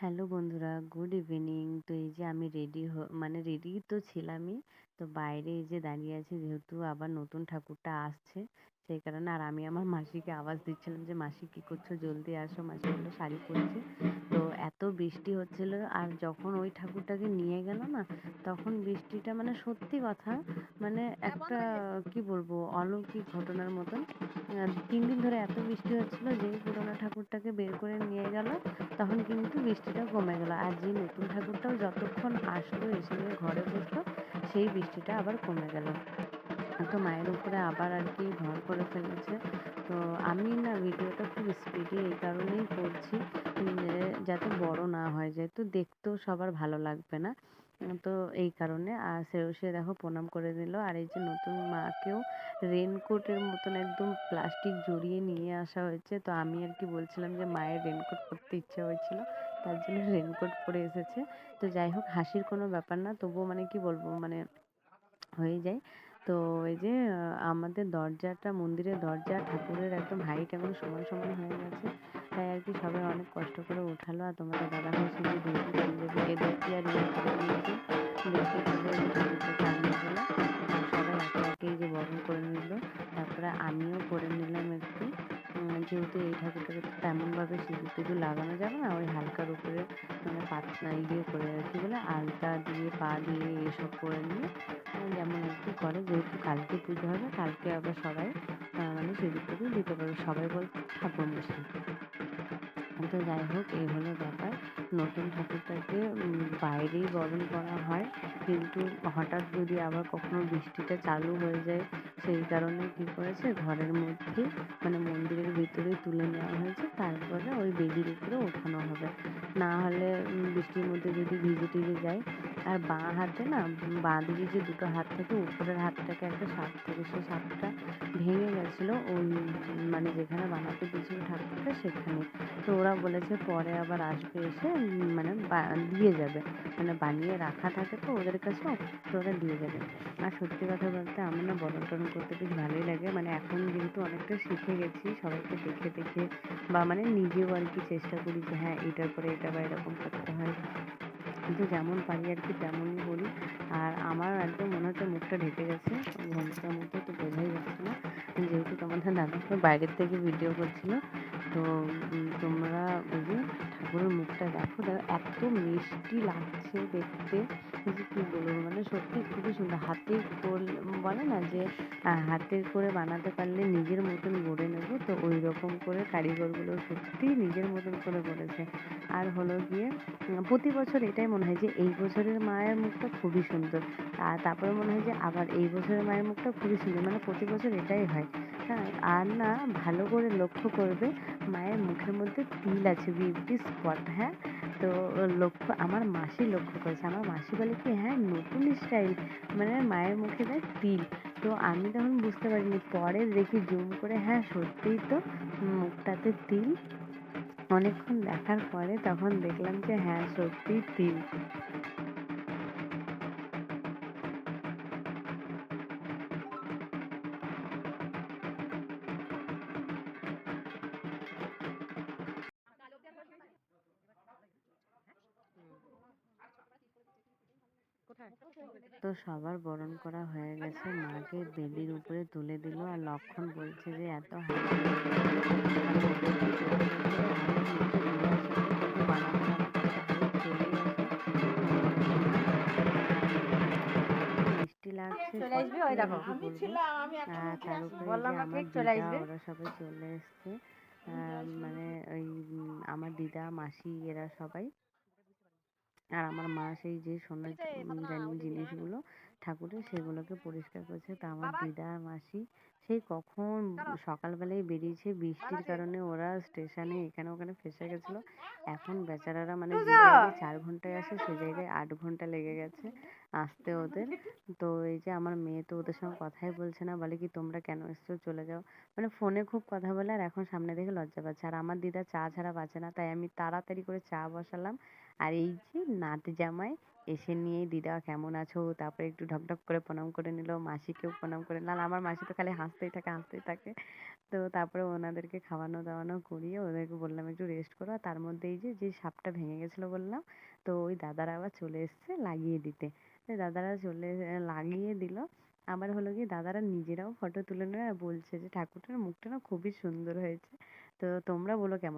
Hello বন্ধুরা, good evening. তো এই যে আমি মানে রেডি তো ছিলামই। তো বাইরে এই যে দাঁড়িয়ে আছি, যেহেতু আবার নতুন ঠাকুরটা আসছে সেই কারণে। আর আমি আমার মাসিকে আওয়াজ দিচ্ছিলাম যে মাসি কি করছো, জলদি আসো। মাসি বললো শাড়ি পরছি। তো এত বৃষ্টি হচ্ছিল, আর যখন ওই ঠাকুরটাকে নিয়ে গেল না, তখন বৃষ্টিটা মানে সত্যি কথা, মানে একটা কি বলবো, অলৌকিক ঘটনার মতন। 3 দিন ধরে এত বৃষ্টি হচ্ছিল, যেই পুরোনো ঠাকুরটাকে বের করে নিয়ে গেল তখন কিন্তু বৃষ্টিটা কমে গেল। আর যে নতুন ঠাকুরটাও যতক্ষণ আসলো, এসে নিয়ে ঘরে বসলো, সেই বৃষ্টিটা আবার কমে গেল। তো মায়ের উপরে আবার আর কি ভর করে ফেলেছে। তো আমি না ভিডিওটা খুব স্পিডে এই কারণেই করছি যে যাতে বড় না হয়ে যায়, তো দেখতেও সবার ভালো লাগবে না। তো এই কারণে। আর সে দেখো প্রণাম করে দিল। আর এই যে নতুন মাকেও রেনকোটের মতন একদম প্লাস্টিক জড়িয়ে নিয়ে আসা হয়েছে। তো আমি আর কি বলছিলাম যে মায়ের রেনকোট পরতে ইচ্ছে হয়েছিল, তার জন্য রেনকোট পরে এসেছে। তো যাই হোক, হাসির কোনো ব্যাপার না, তবুও মানে কি বলবো, মানে হয়ে যায়। তো এই যে আমাদের দরজাটা, মন্দিরের দরজা ঠাকুরের একদম হাইট এখন সমান সমান হয়ে গেছে। তাই আর কি সবাই অনেক কষ্ট করে উঠালো। আর তোমাদের দাদাভাই সেই যে ধুতি পাঞ্জাবি, ধুতি আর ইয়ে পরে দিয়েছে, দেখতে পাবে ঠাকুরটাকে আনবে বলে। আর সবাই একে একে এই যে বরণ করে নিল। তারপরে আমিও করে নিলাম একটু। যেহেতু এই ঠাকুরটাকে তো তেমনভাবে সিঁদুর টিঁদুর লাগানো যাবে না, ওই হালকার উপরে মানে ইয়ে করে কি বলে, আলতা দিয়ে পা দিয়ে এসব করে নিয়ে যেমন আর কি করে। যেহেতু কালকে পুজো হবে, কালকে আবার সবাই মানে সিঁদুর টিঁদুর দিতে পারবে, সবাই বলতে ঠাকুরমশাই। তো যাই হোক, এই হলো ব্যাপার। নতুন ঠাকুরটাকে বাইরেই বরণ করা হয়, কিন্তু হঠাৎ যদি আবার কখনো বৃষ্টিটা চালু হয়ে যায়, সেই কারণে কি করেছে, ঘরের মধ্যে মানে মন্দিরের ভিতরেই তুলে নেওয়া হয়েছে। তারপরে ওই বেদির উপরে ওঠানো হবে। না হলে বৃষ্টির মধ্যে যদি ভিজে টিজে যায়। আর বাঁ হাতে না, বাঁ দিকে যে দুটো হাত থাকে, উপরের হাতটাকে একটা সাপ থাকে, সেই সাপটা ভেঙে গেছিলো ওই মানে যেখানে বানাতে দিয়েছিল ঠাকুরটা সেখানে। তো ওরা বলেছে পরে আবার আসবে, এসে মানে দিয়ে যাবে, মানে বানিয়ে রাখা থাকে তো ওদের কাছেও, তো ওরা দিয়ে যাবে। আর সত্যি কথা বলতে আমার না বরণ টরণ করতে বেশ ভালোই লাগে। মানে এখন যেহেতু অনেকটা শিখে গেছি, সবাইকে দেখে দেখে বা মানে নিজেও আর কি চেষ্টা করি যে হ্যাঁ এটার পরে এটা বা এরকম করতে হয়। কিন্তু যেমন পারি আর কি তেমনই করি। আর আমার একদম মনে হচ্ছে মুখটা ঢেকে গেছে ঘোমটার মধ্যে, তো বোঝাই যাচ্ছে না, যেহেতু তোমাদের দাদা বাইরের থেকে ভিডিও করছিল। তো তোমরা ওই যে ঠাকুরের মুখটা দেখো, এত মিষ্টি লাগছে দেখতে যে কী বলবো, মানে সত্যি খুবই সুন্দর। হাতে বলে না যে হাতে করে বানাতে পারলে নিজের মতন গড়ে নেবো, তো ওই রকম করে কারিগরগুলো সত্যিই নিজের মতন করে করেছে। আর হলো গিয়ে প্রতি বছর এটাই মনে হয় যে এই বছরের মায়ের মুখটা খুবই সুন্দর, আর তারপরে মনে হয় যে আবার এই বছরের মায়ের মুখটা খুবই সুন্দর, মানে প্রতি বছর এটাই হয়। হ্যাঁ, আর না ভালো করে লক্ষ্য করবে, মায়ের মুখের মধ্যে তিল আছে, বিউটি স্পট। হ্যাঁ, তো আমার মাসি লক্ষ্য করেছে। আমার মাসি বলে কি, হ্যাঁ নতুন স্টাইল, মানে মায়ের মুখে দেয় তিল। তো আমি তখন বুঝতে পারিনি, পরে দেখি জুম করে, হ্যাঁ সত্যিই তো মুখটাতে তিল। অনেকক্ষণ দেখার পরে তখন দেখলাম যে হ্যাঁ সত্যিই তিল। তো সবার বরণ করা হয়ে গেছে, মাকে বেদির উপরে তুলে দিল। আর লক্ষণ বলছে যে এত হাসি মিষ্টি লাগছে, তার উপরে যে আমার দিদা ওরা সবাই চলে এসছে। মানে ওই আমার দিদা মাসি এরা সবাই। আর আমার মা সেই যে সোনার জিনিসগুলো ঠাকুরের সেগুলোকে পরিষ্কার করছে। তা আমার দিদা আর মাসি সেই কখন সকালবেলায় বেরিয়েছে, বৃষ্টির কারণে ওরা স্টেশনে এখানে ওখানে ফেঁসে গেছিলো। এখন বেচারারা মানে যে জায়গায় 4 ঘন্টায় আসে সে জায়গায় 8 ঘন্টা লেগে গেছে আসতে ওদের। তো এই যে আমার মেয়ে তো ওদের সঙ্গে কথাই বলছে না, বলে কি তোমরা কেন এসছো, চলে যাও। মানে ফোনে খুব কথা বলে, আর এখন সামনে দেখে লজ্জা পাচ্ছে। আর আমার দিদা চা ছাড়া বাঁচে না, তাই আমি তাড়াতাড়ি করে চা বসালাম। আর এই যে নাত জামাই এসে নিয়ে, দিদা কেমন আছো, তারপরে একটু ঢকঢক করে প্রণাম করে নিল, মাসিকেও প্রণাম করে নিল। আর আমার মাসি তো খালি হাসতে হাসতেই থাকে হাসতেই থাকে। তো তারপরে ওনাদেরকে খাওয়ানো দাওয়ানো করিয়ে ওদেরকে বললাম একটু রেস্ট করো। আর তার মধ্যে এই যে যে সাপটা ভেঙে গেছিল বললাম, তো ওই দাদারা আবার চলে এসছে লাগিয়ে দিতে। তো দাদারা লাগিয়ে দিল। আবার হলো কি দাদারা নিজেরাও ফটো তুলে নেয় আর বলছে যে ঠাকুরটার মুখটা না খুবই সুন্দর হয়েছে। তো তোমরা বলো কেমন